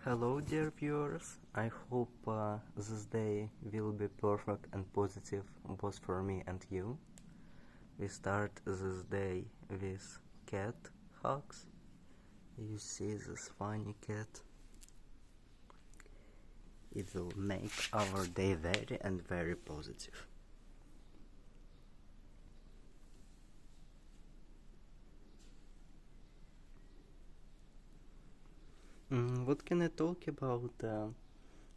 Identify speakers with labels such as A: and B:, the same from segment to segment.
A: Hello, dear viewers. I hope this day will be perfect and positive both for me and you. We start this day with cat hugs. You see this funny cat? It will make our day very and very positive. What can I talk about?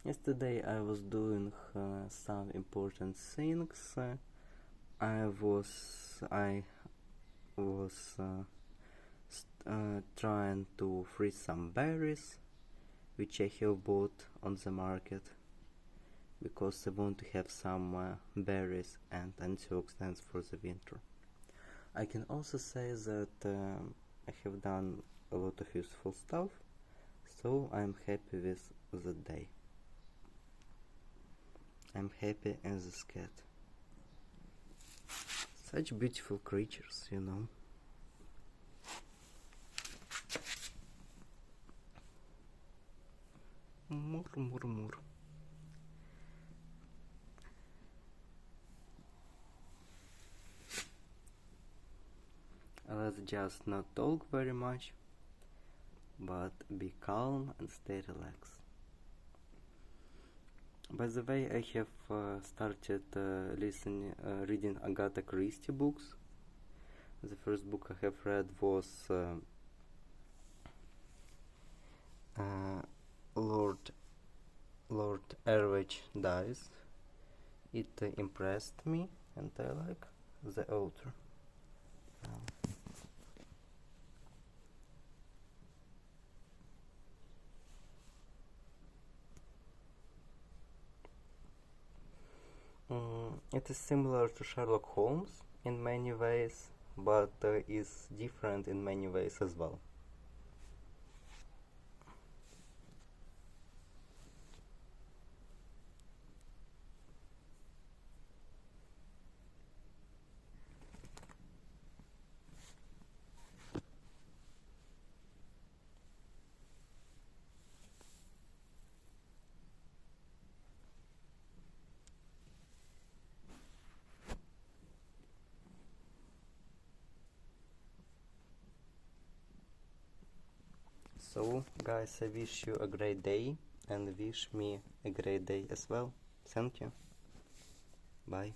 A: Yesterday I was doing some important things. I was trying to freeze some berries, which I have bought on the market, because I want to have some berries and antioxidants for the winter. I can also say that I have done a lot of useful stuff, so I'm happy with the day. I'm happy as this cat. Such beautiful creatures, you know. Mur. Let's just not talk very much, but be calm and stay relaxed. By the way, I have started reading Agatha Christie books. The first book I have read was Lord Erwich Dies. It impressed me, and I like the author. It is similar to Sherlock Holmes in many ways, but is different in many ways as well. So, guys, I wish you a great day, and wish me a great day as well. Thank you. Bye.